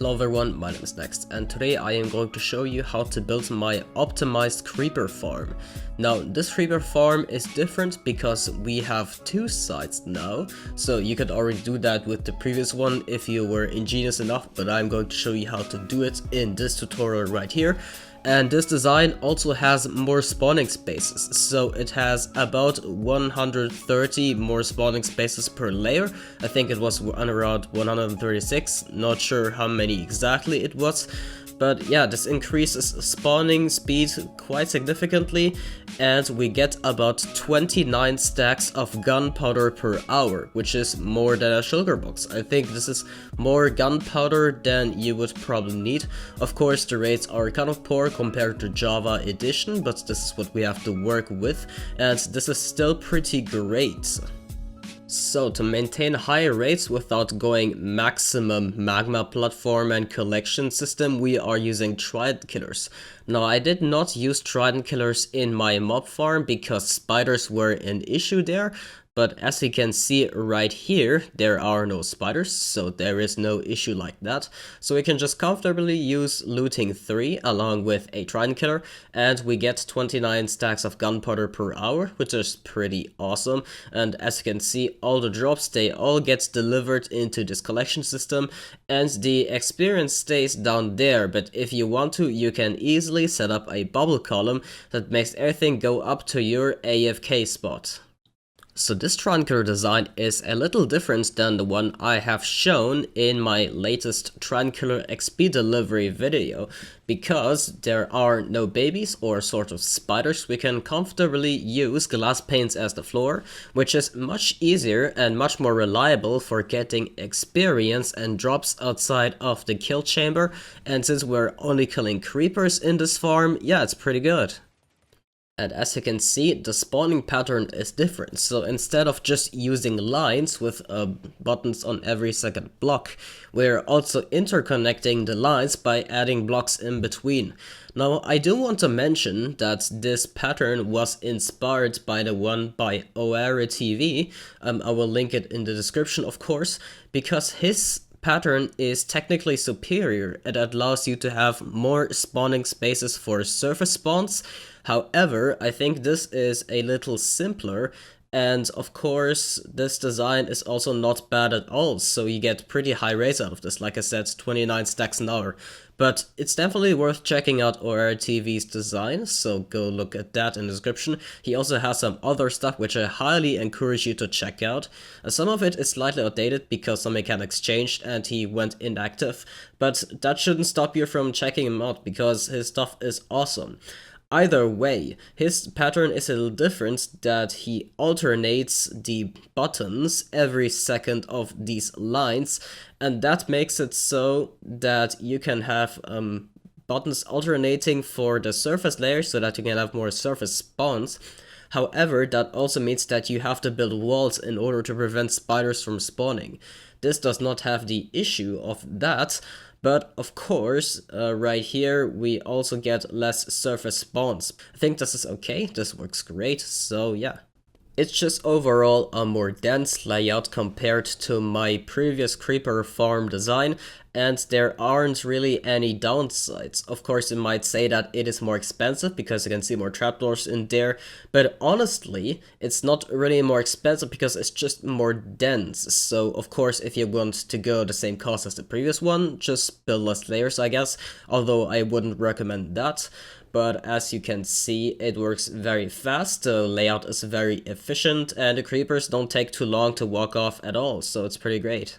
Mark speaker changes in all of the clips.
Speaker 1: Hello everyone, my name is Next, and today I am going to show you how to build my optimized creeper farm. Now, this creeper farm is different because we have two sides now, so you could already do that with the previous one if you were ingenious enough, but I'm going to show you how to do it in this tutorial right here. And this design also has more spawning spaces, so it has about 130 more spawning spaces per layer. I think it was around 136, not sure how many exactly it was. But yeah, this increases spawning speed quite significantly, and we get about 29 stacks of gunpowder per hour, which is more than a sugar box. I think this is more gunpowder than you would probably need. Of course, the rates are kind of poor compared to Java Edition, but this is what we have to work with, and this is still pretty great. So, to maintain high rates without going maximum magma platform and collection system, we are using Trident killers. Now, I did not use Trident killers in my mob farm because spiders were an issue there. But as you can see right here, there are no spiders, so there is no issue like that. So we can just comfortably use looting 3 along with a Trident killer, and we get 29 stacks of gunpowder per hour, which is pretty awesome. And as you can see, all the drops, they all get delivered into this collection system, and the experience stays down there. But if you want to, you can easily set up a bubble column that makes everything go up to your AFK spot. So this Trident killer design is a little different than the one I have shown in my latest Trident killer XP delivery video, because there are no babies or sort of spiders. We can comfortably use glass panes as the floor, which is much easier and much more reliable for getting experience and drops outside of the kill chamber, and since we're only killing creepers in this farm, yeah, it's pretty good. And as you can see, the spawning pattern is different. So instead of just using lines with buttons on every second block, we're also interconnecting the lines by adding blocks in between. Now, I do want to mention that this pattern was inspired by the one by Oare TV. I will link it in the description, of course, because his pattern is technically superior. It allows you to have more spawning spaces for surface spawns. However, I think this is a little simpler, and of course this design is also not bad at all, so you get pretty high rates out of this, like I said, 29 stacks an hour. But it's definitely worth checking out Oare TV's design, so go look at that in the description. He also has some other stuff which I highly encourage you to check out. Some of it is slightly outdated because some mechanics changed and he went inactive, but that shouldn't stop you from checking him out because his stuff is awesome. Either way, his pattern is a little different, that he alternates the buttons every second of these lines, and that makes it so that you can have buttons alternating for the surface layer so that you can have more surface spawns. However, that also means that you have to build walls in order to prevent spiders from spawning. This does not have the issue of that, but of course, right here, we also get less surface spawns. I think this is okay, this works great, so yeah. It's just overall a more dense layout compared to my previous creeper farm design, and there aren't really any downsides. Of course, you might say that it is more expensive because you can see more trapdoors in there, but honestly, it's not really more expensive because it's just more dense. So of course, if you want to go the same cost as the previous one, just build less layers, I guess, although I wouldn't recommend that. But as you can see, it works very fast, the layout is very efficient, and the creepers don't take too long to walk off at all, so it's pretty great.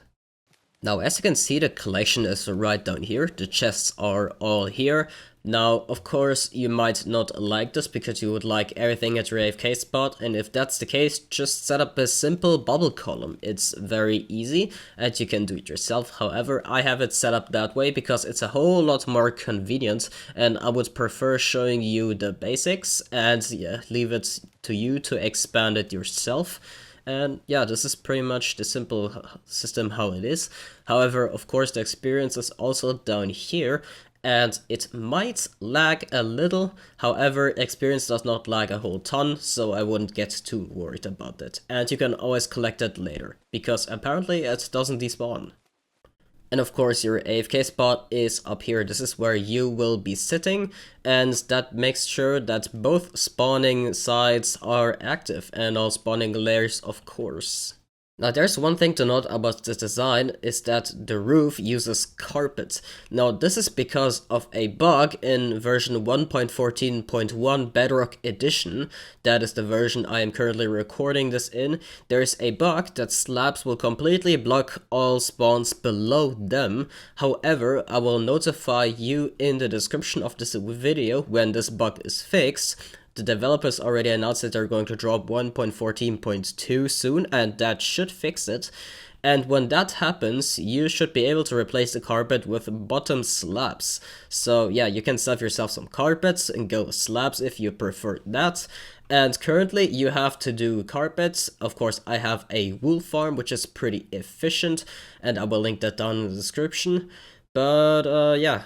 Speaker 1: Now, as you can see, the collection is right down here, the chests are all here. Now, of course, you might not like this because you would like everything at your AFK spot, and if that's the case, just set up a simple bubble column. It's very easy, and you can do it yourself. However, I have it set up that way because it's a whole lot more convenient, and I would prefer showing you the basics, and yeah, leave it to you to expand it yourself. And yeah, this is pretty much the simple system how it is. However, of course, the experience is also down here, and it might lag a little. However, experience does not lag a whole ton, so I wouldn't get too worried about it. And you can always collect it later, because apparently it doesn't despawn. And of course your AFK spot is up here. This is where you will be sitting, and that makes sure that both spawning sides are active and all spawning layers, of course. Now there's one thing to note about this design is that the roof uses carpet. Now this is because of a bug in version 1.14.1 Bedrock edition. That is the version I am currently recording this in. There's a bug that slabs will completely block all spawns below them. However, I will notify you in the description of this video when this bug is fixed. The developers already announced that they're going to drop 1.14.2 soon, and that should fix it. And when that happens, you should be able to replace the carpet with bottom slabs. So yeah, you can save yourself some carpets and go with slabs if you prefer that. And currently you have to do carpets. Of course, I have a wool farm, which is pretty efficient, and I will link that down in the description. But yeah.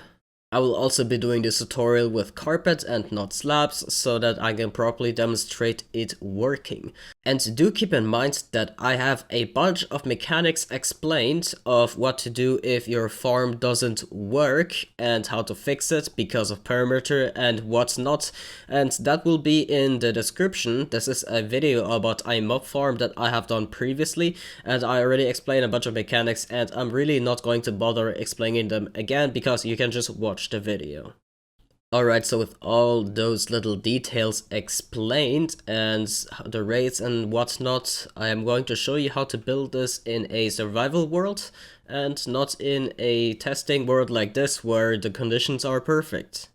Speaker 1: I will also be doing this tutorial with carpet and not slabs so that I can properly demonstrate it working. And do keep in mind that I have a bunch of mechanics explained of what to do if your farm doesn't work and how to fix it because of perimeter and what's not. And that will be in the description. This is a video about a mob farm that I have done previously, and I already explained a bunch of mechanics, and I'm really not going to bother explaining them again because you can just watch the video. Alright, so with all those little details explained and the raids and whatnot, I am going to show you how to build this in a survival world and not in a testing world like this where the conditions are perfect.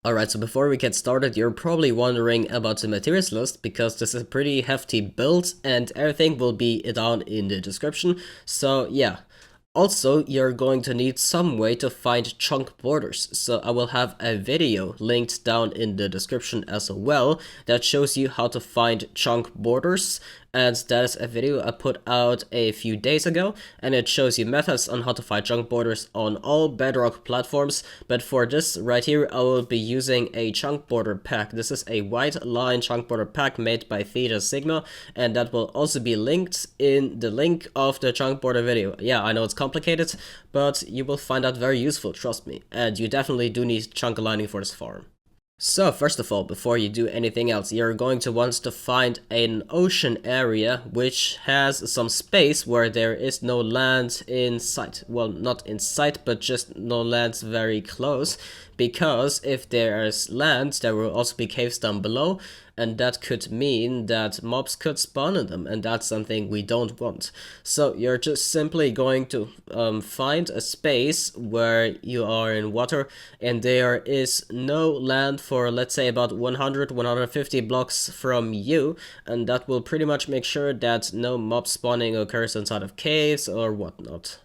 Speaker 1: Alright, so before we get started, you're probably wondering about the materials list because this is a pretty hefty build and everything will be down in the description, so yeah. Also, you're going to need some way to find chunk borders, so I will have a video linked down in the description as well that shows you how to find chunk borders, and that is a video I put out a few days ago, and it shows you methods on how to find chunk borders on all Bedrock platforms. But for this right here, I will be using a chunk border pack. This is a white line chunk border pack made by Theta Sigma, and that will also be linked in the link of the chunk border video. Yeah, I know it's complicated, but you will find that very useful, trust me, and you definitely do need chunk aligning for this farm. So first of all, before you do anything else, you're going to want to find an ocean area which has some space where there is no land in sight. Well, not in sight, but just no land very close, because if there is land, there will also be caves down below, and that could mean that mobs could spawn in them, and that's something we don't want. So you're just simply going to find a space where you are in water and there is no land for, let's say, about 100-150 blocks from you, and that will pretty much make sure that no mob spawning occurs inside of caves or whatnot.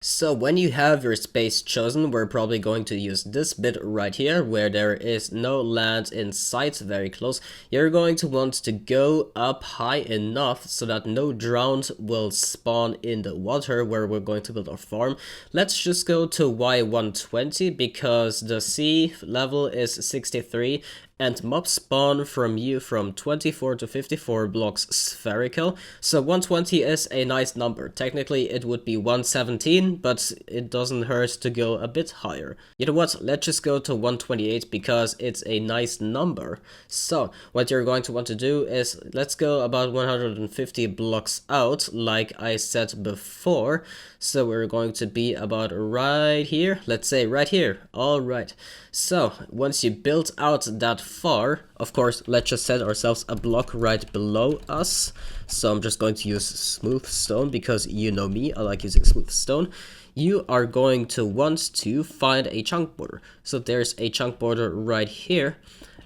Speaker 1: So when you have your space chosen, we're probably going to use this bit right here where there is no land in sight very close. You're going to want to go up high enough so that no drowned will spawn in the water where we're going to build our farm. Let's just go to Y120 because the sea level is 63 and mobs spawn from you from 24 to 54 blocks spherical, so 120 is a nice number. Technically it would be 117, but it doesn't hurt to go a bit higher. You know what, let's just go to 128 because it's a nice number. So what you're going to want to do is, let's go about 150 blocks out like I said before. So we're going to be about right here, let's say right here. Alright, so once you build out that far, of course, let's just set ourselves a block right below us. So I'm just going to use smooth stone because you know me, I like using smooth stone. You are going to want to find a chunk border. So there's a chunk border right here,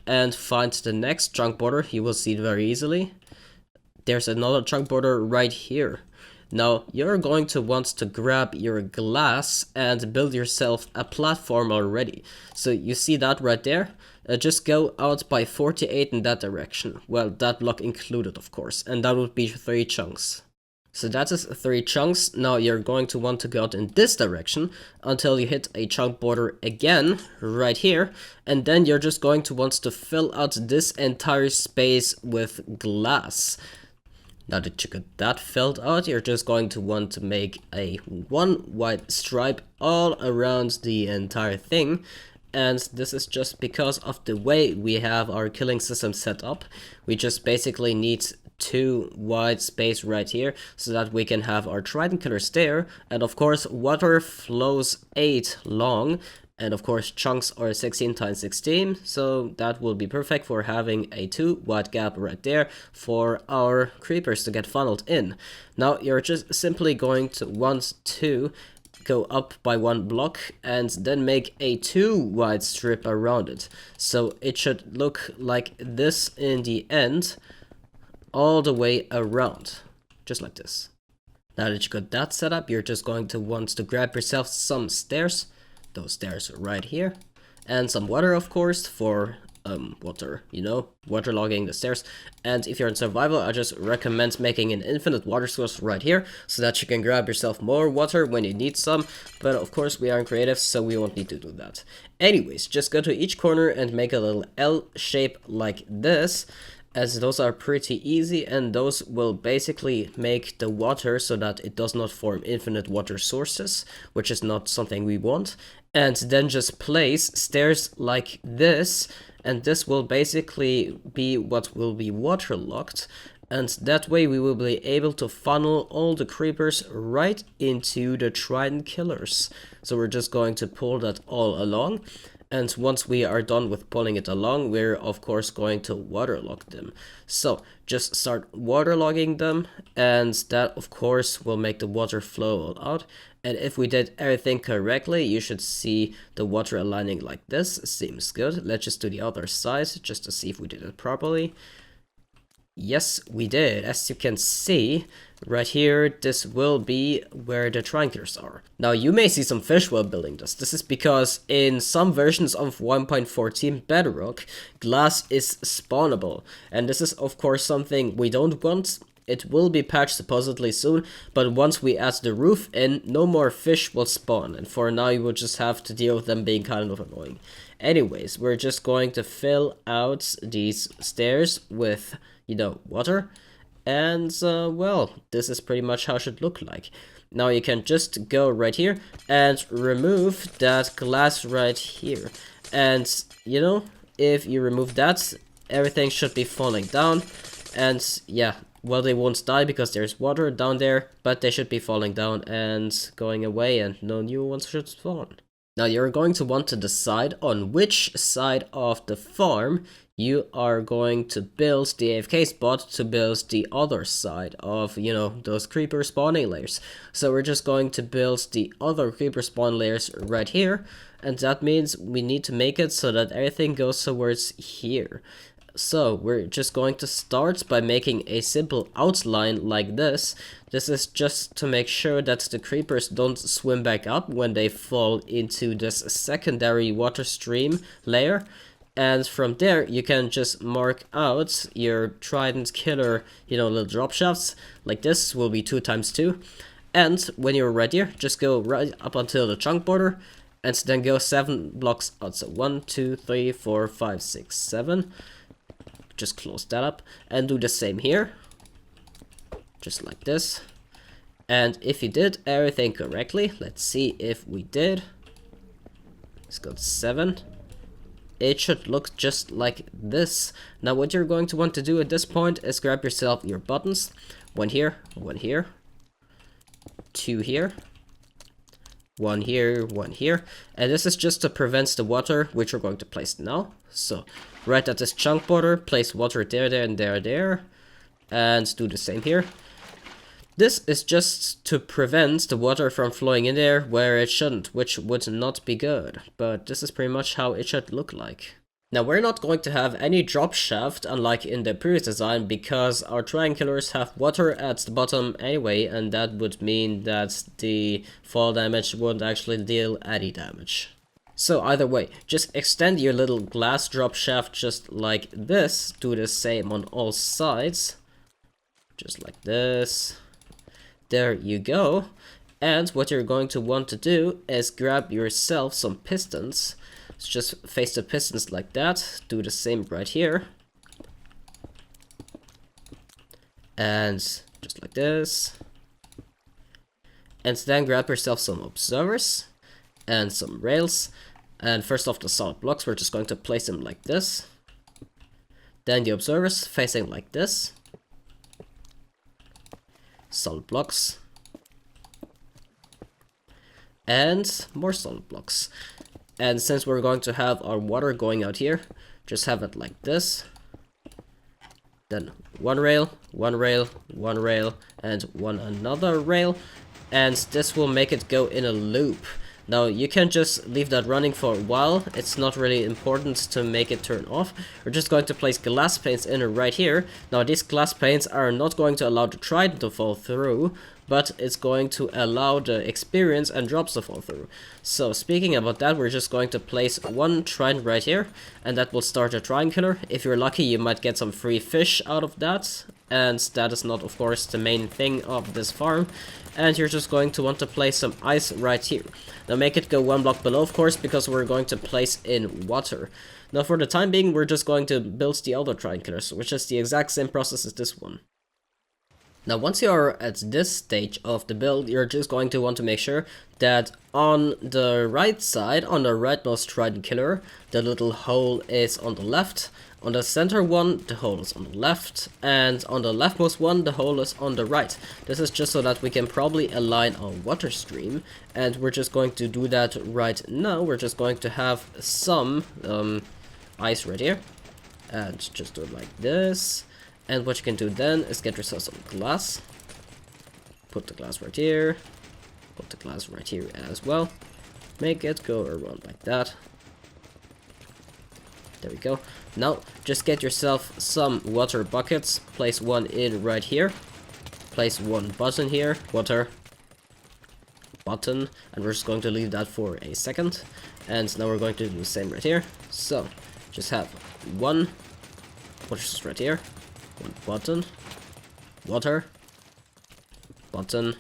Speaker 1: and find the next chunk border. You will see it very easily. There's another chunk border right here. Now you're going to want to grab your glass and build yourself a platform already. So you see that right there? Just go out by 48 in that direction. Well, that block included, of course, and that would be 3 chunks. So that is 3 chunks. Now you're going to want to go out in this direction until you hit a chunk border again right here, and then you're just going to want to fill out this entire space with glass. Now that you got that filled out, you're just going to want to make a one white stripe all around the entire thing. And this is just because of the way we have our killing system set up. We just basically need 2 white space right here so that we can have our Trident killers there. And of course, water flows 8 long. And of course, chunks are 16 times 16, so that will be perfect for having a 2 white gap right there for our creepers to get funneled in. Now, you're just simply going to want to go up by 1 block and then make a 2 white strip around it. So it should look like this in the end, all the way around, just like this. Now that you got that set up, you're just going to want to grab yourself some stairs. Those stairs right here, and some water, of course, for water, you know, waterlogging the stairs. And if you're in survival, I just recommend making an infinite water source right here so that you can grab yourself more water when you need some. But of course, we are in creative, so we won't need to do that. Anyways, just go to each corner and make a little L shape like this, as those are pretty easy, and those will basically make the water so that it does not form infinite water sources, which is not something we want. And then just place stairs like this, and this will basically be what will be waterlogged, and that way we will be able to funnel all the creepers right into the Trident killers. So we're just going to pull that all along. And once we are done with pulling it along, we're of course going to waterlog them. So just start waterlogging them, and that of course will make the water flow all out. And if we did everything correctly, you should see the water aligning like this. Seems good. Let's just do the other side just to see if we did it properly. Yes, we did. As you can see, right here, this will be where the triangles are. Now, you may see some fish while building this. This is because in some versions of 1.14 Bedrock, glass is spawnable. And this is, of course, something we don't want. It will be patched supposedly soon, but once we add the roof in, no more fish will spawn. And for now, you will just have to deal with them being kind of annoying. Anyways, we're just going to fill out these stairs with, you know, water. And, well, this is pretty much how it should look like. Now you can just go right here and remove that glass right here. And, you know, if you remove that, everything should be falling down. And, yeah, well, they won't die because there's water down there, but they should be falling down and going away, and no new ones should spawn. Now you're going to want to decide on which side of the farm you are going to build the AFK spot to build the other side of, you know, those creeper spawning layers. So we're just going to build the other creeper spawn layers right here, and that means we need to make it so that everything goes towards here. So we're just going to start by making a simple outline like this. This is just to make sure that the creepers don't swim back up when they fall into this secondary water stream layer. And from there, you can just mark out your Trident killer, you know, little drop shafts. Like this will be 2 times 2. And when you're right here, just go right up until the chunk border. And then go 7 blocks out. So 1, 2, 3, 4, 5, 6, 7. Just close that up. And do the same here. Just like this. And if you did everything correctly, let's see if we did. Let's go to 7. It should look just like this. Now what you're going to want to do at this point is grab yourself your buttons. 1 here, 1 here, 2 here, 1 here, 1 here. And this is just to prevent the water, which we're going to place now. So right at this chunk border, place water there, there, and there, there. And do the same here. This is just to prevent the water from flowing in there where it shouldn't, which would not be good. But this is pretty much how it should look like. Now we're not going to have any drop shaft unlike in the previous design because our triangulars have water at the bottom anyway, and that would mean that the fall damage wouldn't actually deal any damage. So either way, just extend your little glass drop shaft just like this. Do the same on all sides. Just like this. There you go. And what you're going to want to do is grab yourself some pistons. So just face the pistons like that. Do the same right here. and just like this. And then grab yourself some observers and some rails. And first off, the solid blocks, we're just going to place them like this. Then the observers facing like this. Solid blocks. And more solid blocks. And since we're going to have our water going out here, just have it like this. Then one rail, one rail, one rail, and one another rail. And this will make it go in a loop. Now you can just leave that running for a while. It's not really important to make it turn off. We're just going to place glass panes in right here. Now these glass panes are not going to allow the trident to fall through, but it's going to allow the experience and drops to fall through. So speaking about that, we're just going to place one trident right here, and that will start a trident killer. If you're lucky, you might get some free fish out of that, and that is not, of course, the main thing of this farm. And you're just going to want to place some ice right here. Now make it go one block below, of course, because we're going to place in water. Now for the time being, we're just going to build the other trident killers, which is the exact same process as this one. Now once you are at this stage of the build, you're just going to want to make sure that on the right side, on the rightmost trident killer, the little hole is on the left. On the center one, the hole is on the left, and on the leftmost one, the hole is on the right. This is just so that we can probably align our water stream, and we're just going to do that right now. We're just going to have some ice right here, and just do it like this. And what you can do then is get yourself some glass. Put the glass right here. Put the glass right here as well. Make it go around like that. There we go. Now, just get yourself some water buckets. Place one in right here. Place one button here. Water. Button. And we're just going to leave that for a second. And now we're going to do the same right here. So, just have one water source right here. One button. Water. Button.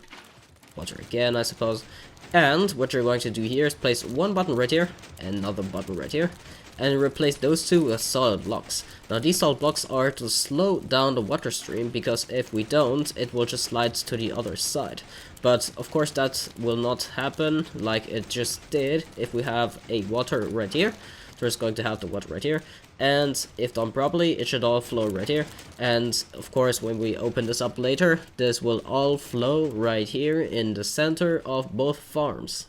Speaker 1: Water again, I suppose. And what you're going to do here is place one button right here. And another button right here. And replace those two with solid blocks. Now these solid blocks are to slow down the water stream, because if we don't, it will just slide to the other side. But of course that will not happen like it just did if we have a water right here. So we're just going to have the water right here, and if done properly, it should all flow right here. And of course, when we open this up later, this will all flow right here in the center of both farms.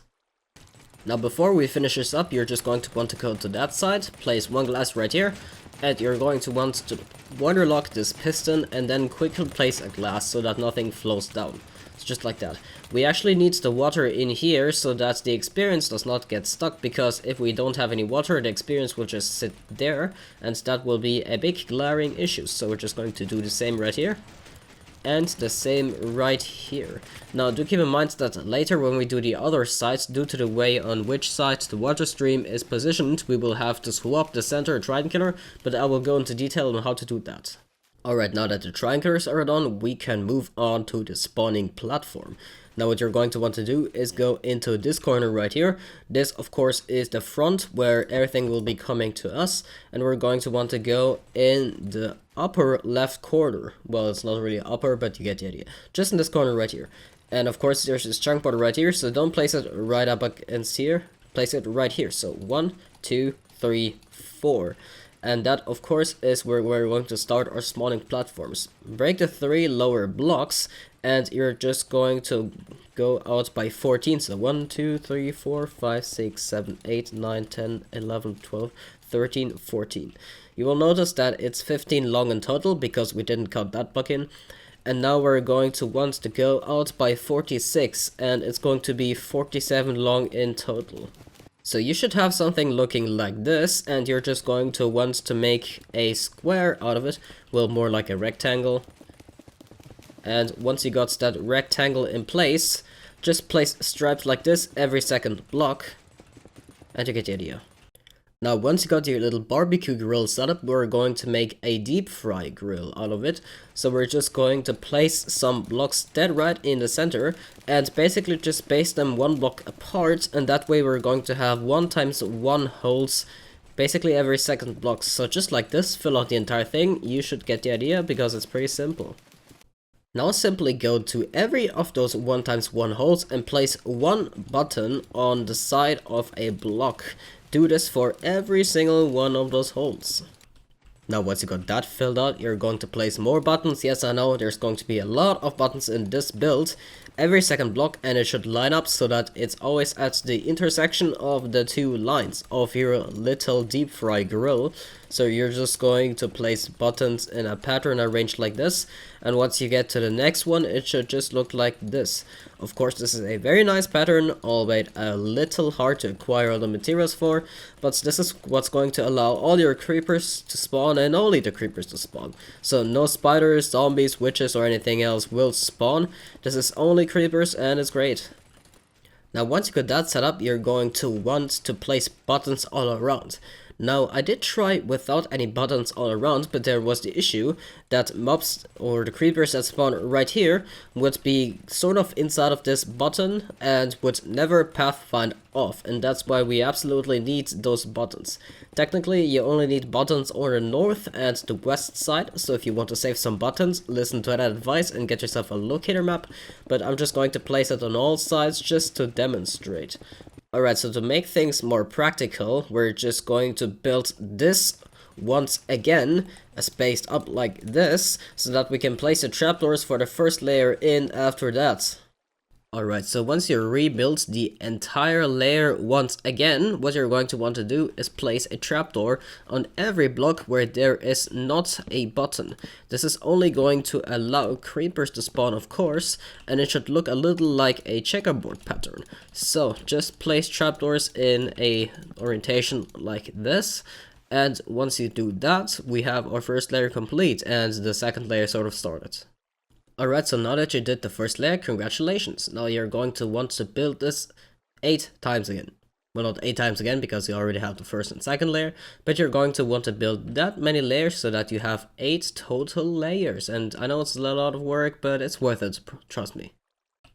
Speaker 1: Now before we finish this up, you're just going to want to go to that side, place one glass right here, and you're going to want to waterlock this piston and then quickly place a glass so that nothing flows down. It's just like that. We actually need the water in here so that the experience does not get stuck, because if we don't have any water, the experience will just sit there, and that will be a big glaring issue. So we're just going to do the same right here. And the same right here. Now do keep in mind that later when we do the other sides, due to the way on which side the water stream is positioned, we will have to swap the center trident killer, but I will go into detail on how to do that. Alright, now that the trident killers are done, we can move on to the spawning platform. Now what you're going to want to do is go into this corner right here. This of course is the front where everything will be coming to us, and we're going to want to go in the upper left corner. Well, it's not really upper, but you get the idea. Just in this corner right here. And of course there's this chunk border right here, so don't place it right up against here. Place it right here. So 1, 2, 3, 4. And that of course is where we're going to start our spawning platforms. Break the 3 lower blocks, and you're just going to go out by 14. So 1, 2, 3, 4, 5, 6, 7, 8, 9, 10, 11, 12, 13, 14. You will notice that it's 15 long in total because we didn't count that block in. And now we're going to want to go out by 46, and it's going to be 47 long in total. So you should have something looking like this, and you're just going to want to make a square out of it, well, more like a rectangle. And once you got that rectangle in place, just place stripes like this every second block, and you get the idea. Now once you got your little barbecue grill set up, we're going to make a deep fry grill out of it. So we're just going to place some blocks dead right in the center, and basically just space them one block apart, and that way we're going to have 1 times 1 holes basically every second block. So just like this, fill out the entire thing. You should get the idea because it's pretty simple. Now simply go to every of those 1x1 holes and place one button on the side of a block. Do this for every single one of those holes. Now once you got that filled out, you're going to place more buttons. Yes, I know there's going to be a lot of buttons in this build. Every second block, and it should line up so that it's always at the intersection of the two lines of your little deep fry grill. So you're just going to place buttons in a pattern arranged like this, and once you get to the next one, it should just look like this. Of course, this is a very nice pattern, albeit a little hard to acquire all the materials for, but this is what's going to allow all your creepers to spawn, and only the creepers to spawn. So no spiders, zombies, witches, or anything else will spawn. This is only creepers, and it's great. Now once you got that set up, you're going to want to place buttons all around. Now I did try without any buttons all around, but there was the issue that mobs or the creepers that spawn right here would be sort of inside of this button and would never pathfind off, and that's why we absolutely need those buttons. Technically you only need buttons on the north and the west side, so if you want to save some buttons, listen to that advice and get yourself a locator map, but I'm just going to place it on all sides just to demonstrate. Alright, so to make things more practical, we're just going to build this once again, spaced up like this, so that we can place the trapdoors for the first layer in after that. Alright, so once you rebuild the entire layer once again, what you're going to want to do is place a trapdoor on every block where there is not a button. This is only going to allow creepers to spawn, of course, and it should look a little like a checkerboard pattern. So just place trapdoors in a orientation like this, and once you do that, we have our first layer complete and the second layer sort of started. Alright, so now that you did the first layer, congratulations. Now you're going to want to build this 8 times again. Well, not 8 times again, because you already have the first and second layer, but you're going to want to build that many layers so that you have 8 total layers. And I know it's a lot of work, but it's worth it, trust me.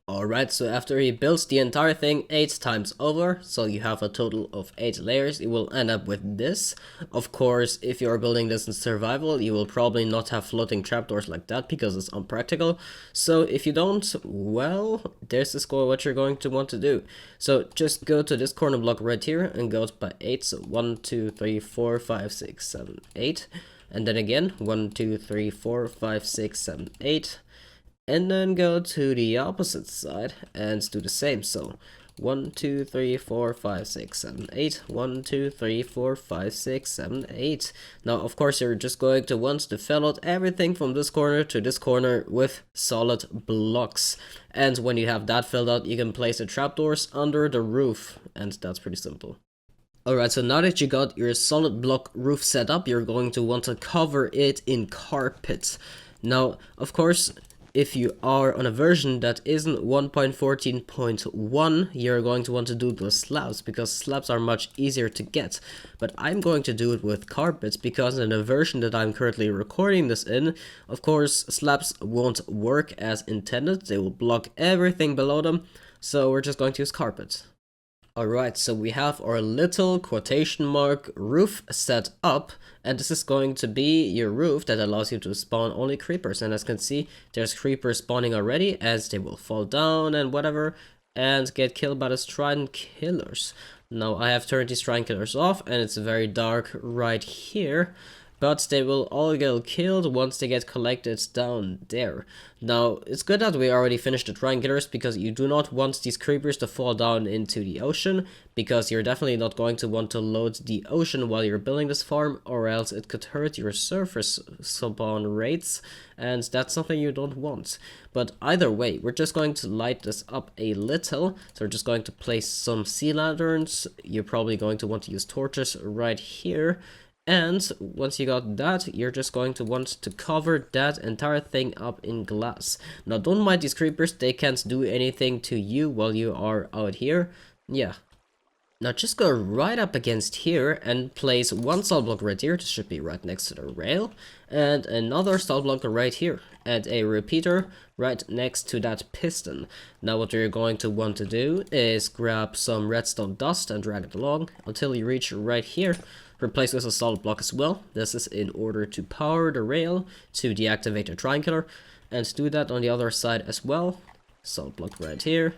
Speaker 1: Alright, so after he builds the entire thing 8 times over, so you have a total of 8 layers, you will end up with this. Of course, if you are building this in survival, you will probably not have floating trapdoors like that because it's unpractical. So if you don't, well, this is what you're going to want to do. So just go to this corner block right here and go by 8, so 1, 2, 3, 4, 5, 6, 7, 8. And then again, 1, 2, 3, 4, 5, 6, 7, 8. And then go to the opposite side and do the same. So 1, 2, 3, 4, 5, 6, 7, 8. 1, 2, 3, 4, 5, 6, 7, 8. Now, of course, you're just going to want to fill out everything from this corner to this corner with solid blocks. And when you have that filled out, you can place the trapdoors under the roof. And that's pretty simple. Alright, so now that you got your solid block roof set up, you're going to want to cover it in carpet. Now, of course, if you are on a version that isn't 1.14.1, you're going to want to do the slabs, because slabs are much easier to get. But I'm going to do it with carpets, because in the version that I'm currently recording this in, of course, slabs won't work as intended. They will block everything below them, so we're just going to use carpet. Alright, so we have our little quotation mark roof set up, and this is going to be your roof that allows you to spawn only creepers. And as you can see, there's creepers spawning already, as they will fall down and whatever, and get killed by the Trident killers. Now I have turned these Trident killers off, and it's very dark right here. But they will all get killed once they get collected down there. Now, it's good that we already finished the Trident killers, because you do not want these creepers to fall down into the ocean, because you're definitely not going to want to load the ocean while you're building this farm, or else it could hurt your surface spawn rates, and that's something you don't want. But either way, we're just going to light this up a little. So we're just going to place some sea lanterns. You're probably going to want to use torches right here. And once you got that, you're just going to want to cover that entire thing up in glass. Now, don't mind these creepers, they can't do anything to you while you are out here. Yeah. Now just go right up against here and place one salt block right here. This should be right next to the rail. And another salt block right here. And a repeater right next to that piston. Now what you're going to want to do is grab some redstone dust and drag it along until you reach right here. Replace with a solid block as well. This is in order to power the rail to deactivate the Trident killer. and do that on the other side as well. Salt block right here.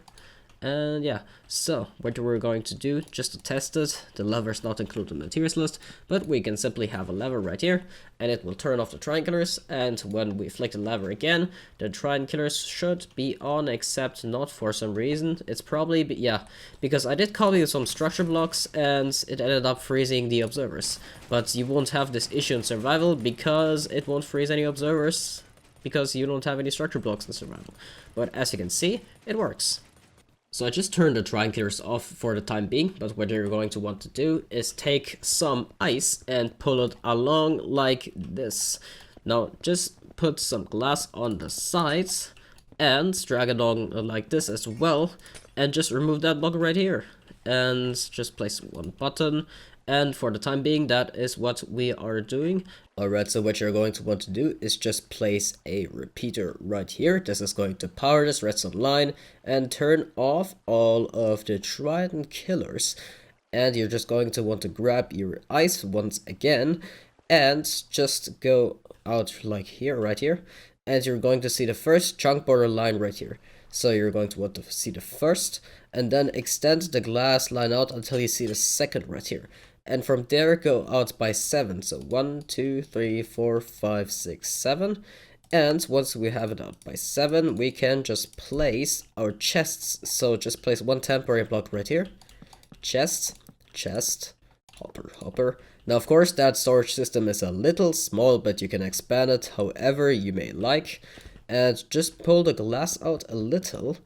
Speaker 1: And yeah, so what we're going to do, just to test it, the lever is not included in the materials list, but we can simply have a lever right here, and it will turn off the Trident killers, and when we flick the lever again, the Trident killers should be on, except not for some reason. It's probably, yeah, because I did copy some structure blocks, and it ended up freezing the observers. But you won't have this issue in survival, because it won't freeze any observers, because you don't have any structure blocks in survival. But as you can see, it works. So I just turned the Trident killers off for the time being, but what you're going to want to do is take some ice and pull it along like this. Now just put some glass on the sides and drag it along like this as well, and just remove that block right here. And just place one button, and for the time being that is what we are doing. Alright, so what you're going to want to do is just place a repeater right here. This is going to power this redstone line and turn off all of the Trident killers. And you're just going to want to grab your ice once again and just go out like here, right here. And you're going to see the first chunk border line right here. So you're going to want to see the first, and then extend the glass line out until you see the second right here. And from there go out by 7. So 1, 2, 3, 4, 5, 6, 7. And once we have it out by 7, we can just place our chests. So just place one temporary block right here. Chest, chest, hopper, hopper. Now of course that storage system is a little small, but you can expand it however you may like. And just pull the glass out a little.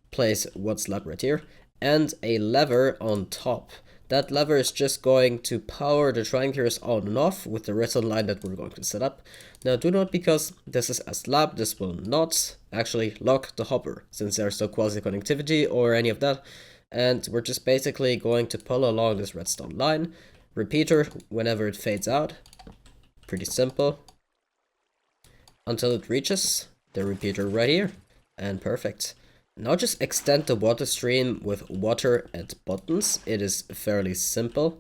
Speaker 1: Place one slab right here. And a lever on top. That lever is just going to power the Trident killers on and off with the redstone line that we're going to set up. Now do note, because this is a slab, this will not actually lock the hopper, since there's no quasi connectivity or any of that. And we're just basically going to pull along this redstone line. Repeater whenever it fades out. Pretty simple. Until it reaches the repeater right here. And perfect. Now just extend the water stream with water and buttons. It is fairly simple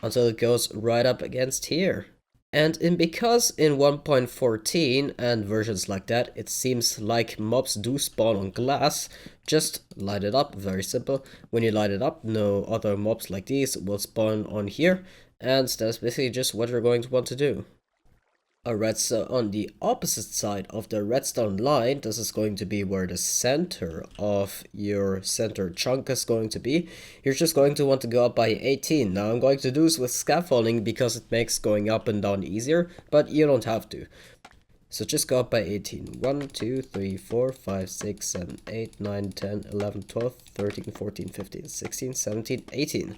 Speaker 1: until it goes right up against here. And because in 1.14 and versions like that, it seems like mobs do spawn on glass, just light it up. Very simple. When you light it up, no other mobs like these will spawn on here, and that's basically just what you're going to want to do. Alright, so on the opposite side of the redstone line, this is going to be where the center of your center chunk is going to be. You're just going to want to go up by 18. Now I'm going to do this with scaffolding because it makes going up and down easier, but you don't have to. So just go up by 18. 1, 2, 3, 4, 5, 6, 7, 8, 9, 10, 11, 12, 13, 14, 15, 16, 17, 18.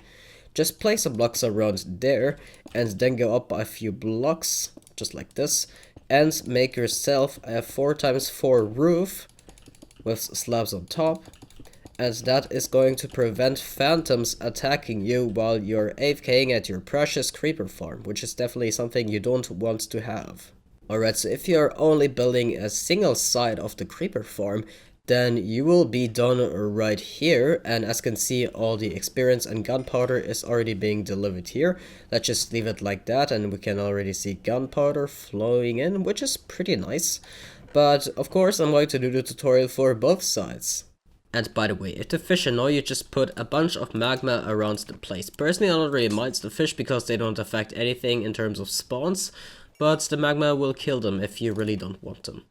Speaker 1: Just place some blocks around there and then go up by a few blocks, just like this, and make yourself a 4x4 roof with slabs on top, and that is going to prevent phantoms attacking you while you're AFKing at your precious creeper farm, which is definitely something you don't want to have. Alright, so if you're only building a single side of the creeper farm, then you will be done right here, and as you can see, all the experience and gunpowder is already being delivered here. Let's just leave it like that, and we can already see gunpowder flowing in, which is pretty nice. But of course I'm going to do the tutorial for both sides. And by the way, if the fish annoy you, just put a bunch of magma around the place. Personally, I don't really mind the fish because they don't affect anything in terms of spawns, but the magma will kill them if you really don't want them.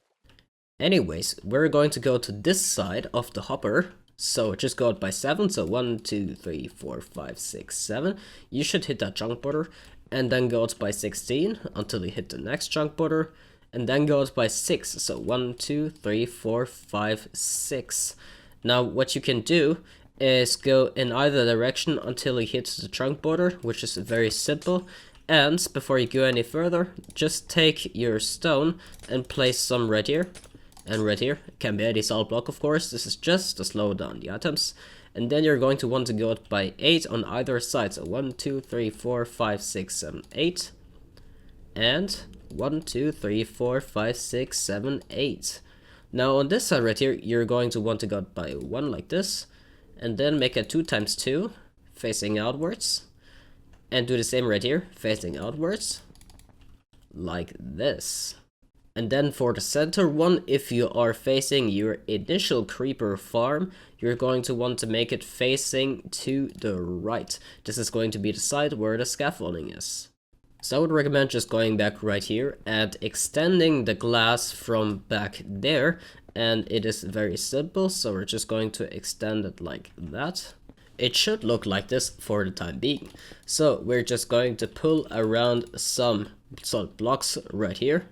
Speaker 1: Anyways, we're going to go to this side of the hopper, so just go out by 7, so 1, 2, 3, 4, 5, 6, 7. You should hit that chunk border, and then go out by 16 until you hit the next chunk border, and then go out by 6, so 1, 2, 3, 4, 5, 6. Now what you can do is go in either direction until you hit the chunk border, which is very simple. And before you go any further, just take your stone and place some right here. And right here, it can be any solid block of course, this is just to slow down the items. And then you're going to want to go up by 8 on either side, so 1, 2, 3, 4, 5, 6, 7, 8. And 1, 2, 3, 4, 5, 6, 7, 8. Now on this side right here, you're going to want to go up by 1 like this. And then make a 2 times 2, facing outwards. And do the same right here, facing outwards. Like this. And then for the center one, if you are facing your initial creeper farm, you're going to want to make it facing to the right. This is going to be the side where the scaffolding is. So I would recommend just going back right here and extending the glass from back there. And it is very simple, so we're just going to extend it like that. It should look like this for the time being. So we're just going to pull around some solid blocks right here.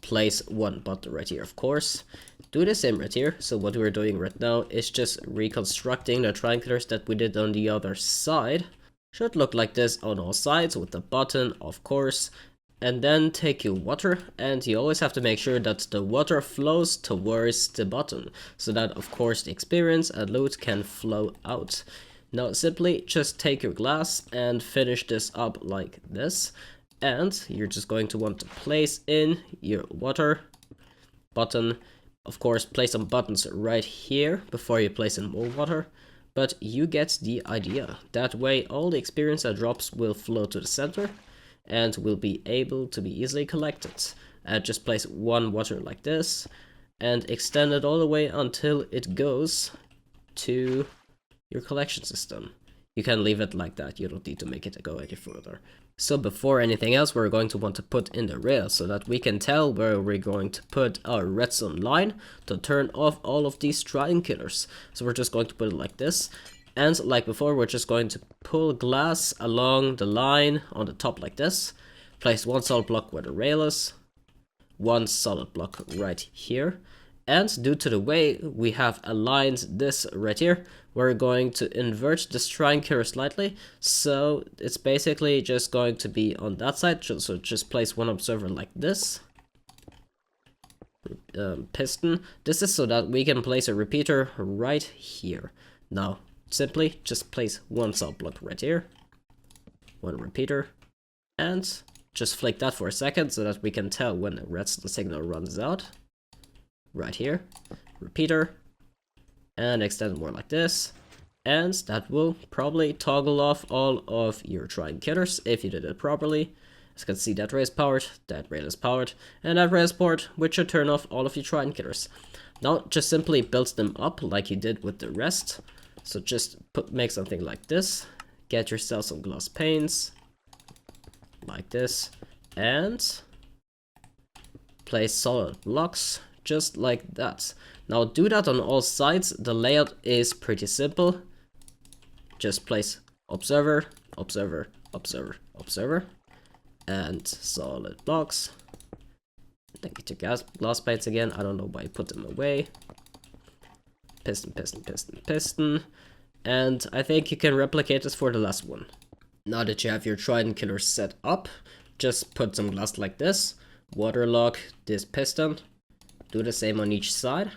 Speaker 1: Place one button right here, of course. Do the same right here. So what we're doing right now is just reconstructing the triangulars that we did on the other side. Should look like this on all sides with the button, of course. And then take your water, and you always have to make sure that the water flows towards the button, so that of course the experience and loot can flow out. Now simply just take your glass and finish this up like this. And you're just going to want to place in your water button. Of course, place some buttons right here before you place in more water. But you get the idea. That way all the experience that drops will flow to the center and will be able to be easily collected. Just place one water like this and extend it all the way until it goes to your collection system. You can leave it like that, you don't need to make it go any further. So before anything else, we're going to want to put in the rail so that we can tell where we're going to put our redstone line to turn off all of these Trident killers. So we're just going to put it like this. And like before, we're just going to pull glass along the line on the top like this. Place one solid block where the rail is. One solid block right here. And due to the way we have aligned this right here, we're going to invert this triangle slightly. So it's basically just going to be on that side. So just place one observer like this. Piston. This is so that we can place a repeater right here. Now, simply just place one solid block right here. One repeater. And just flick that for a second so that we can tell when the redstone signal runs out. Right here, repeater, and extend more like this, and that will probably toggle off all of your Trident killers if you did it properly. As you can see, that rail is powered, that rail is powered, and that rail is powered, which should turn off all of your Trident killers. Now just simply build them up like you did with the rest. So just make something like this, get yourself some glass panes, like this, and place solid blocks. Just like that. Now do that on all sides. The layout is pretty simple. Just place observer, observer, observer, observer, and solid blocks. Then get your glass panes again. I don't know why I put them away. Piston, piston, piston, piston. And I think you can replicate this for the last one. Now that you have your Trident killer set up, just put some glass like this. Waterlock this piston. Do the same on each side.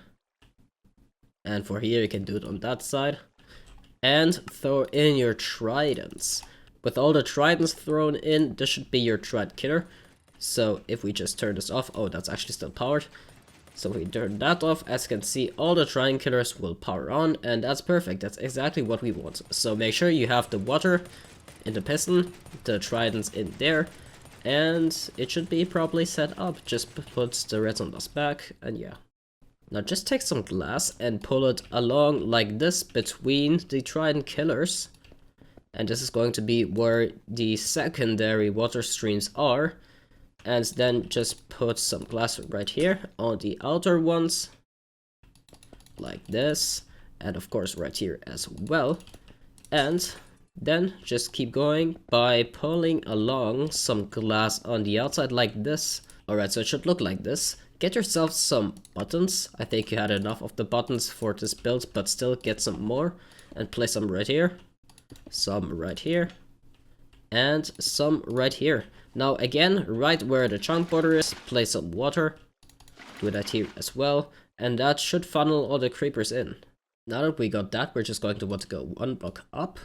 Speaker 1: And for here, you can do it on that side. And throw in your tridents. With all the tridents thrown in, this should be your Trident killer. So if we just turn this off, oh, that's actually still powered. So if we turn that off, as you can see, all the Trident killers will power on. And that's perfect. That's exactly what we want. So make sure you have the water in the piston, the tridents in there. And it should be properly set up. Just put the redstone dust back, and yeah. Now just take some glass and pull it along like this between the Trident killers. And this is going to be where the secondary water streams are. And then just put some glass right here on the outer ones. Like this. And of course right here as well. And then just keep going by pulling along some glass on the outside like this. Alright, so it should look like this. Get yourself some buttons. I think you had enough of the buttons for this build, but still get some more. And place some right here. Some right here. And some right here. Now again, right where the chunk border is, place some water. Do that here as well. And that should funnel all the creepers in. Now that we got that, we're just going to want to go one block up.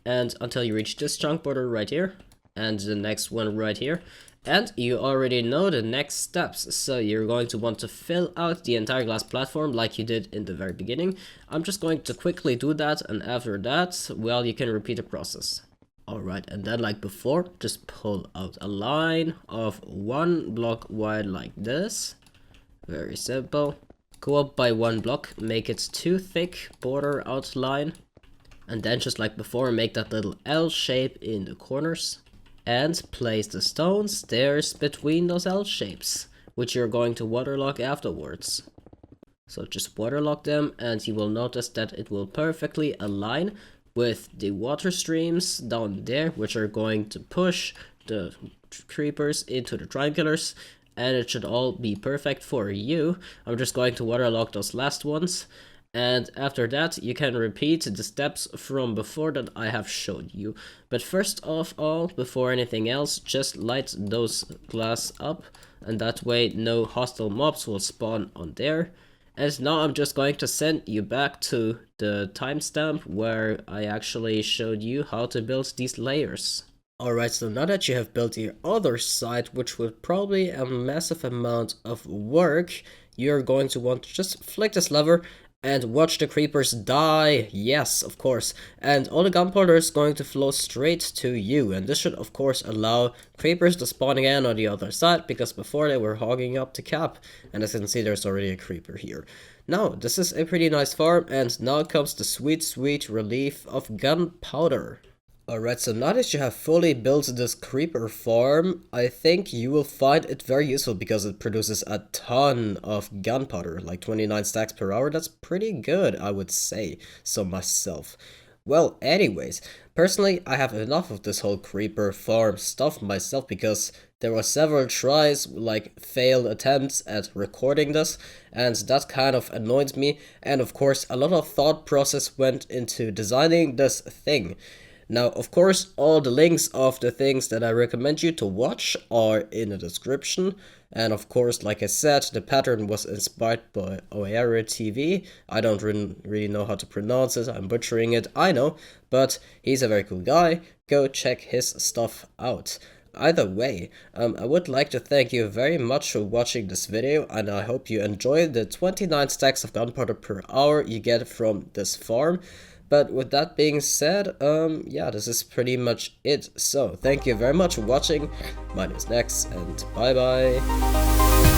Speaker 1: And until you reach this chunk border right here, and the next one right here, and you already know the next steps. So you're going to want to fill out the entire glass platform like you did in the very beginning. I'm just going to quickly do that, and after that, well, you can repeat the process. Alright, and then like before, just pull out a line of one block wide like this. Very simple. Go up by 1 block, make it 2 thick border outline, and then just like before, make that little L shape in the corners, and place the stone stairs between those L shapes, which you're going to waterlock afterwards. So just waterlock them, and you will notice that it will perfectly align with the water streams down there, which are going to push the creepers into the triangulars, and it should all be perfect for you. I'm just going to waterlock those last ones, and after that you can repeat the steps from before that I have showed you. But first of all, before anything else, just light those glass up, and that way no hostile mobs will spawn on there. And now I'm just going to send you back to the timestamp where I actually showed you how to build these layers. Alright, so now that you have built your other side, which would probably a massive amount of work, you're going to want to just flick this lever and watch the creepers die. Yes, of course. And all the gunpowder is going to flow straight to you. And this should, of course, allow creepers to spawn again on the other side, because before they were hogging up the cap. And as you can see, there's already a creeper here. Now, this is a pretty nice farm, and now comes the sweet, sweet relief of gunpowder. Alright, so now that you have fully built this creeper farm, I think you will find it very useful because it produces a ton of gunpowder, like 29 stacks per hour. That's pretty good, I would say so myself. Well, anyways, personally, I have enough of this whole creeper farm stuff myself because there were several tries, like failed attempts at recording this, and that kind of annoyed me. And of course, a lot of thought process went into designing this thing. Now, of course, all the links of the things that I recommend you to watch are in the description. And of course, like I said, the pattern was inspired by Oare TV. I don't really know how to pronounce it, I'm butchering it, I know. But he's a very cool guy, go check his stuff out. Either way, I would like to thank you very much for watching this video, and I hope you enjoyed the 29 stacks of gunpowder per hour you get from this farm. But with that being said, yeah, this is pretty much it. So, thank you very much for watching. My name is Nex, and bye bye.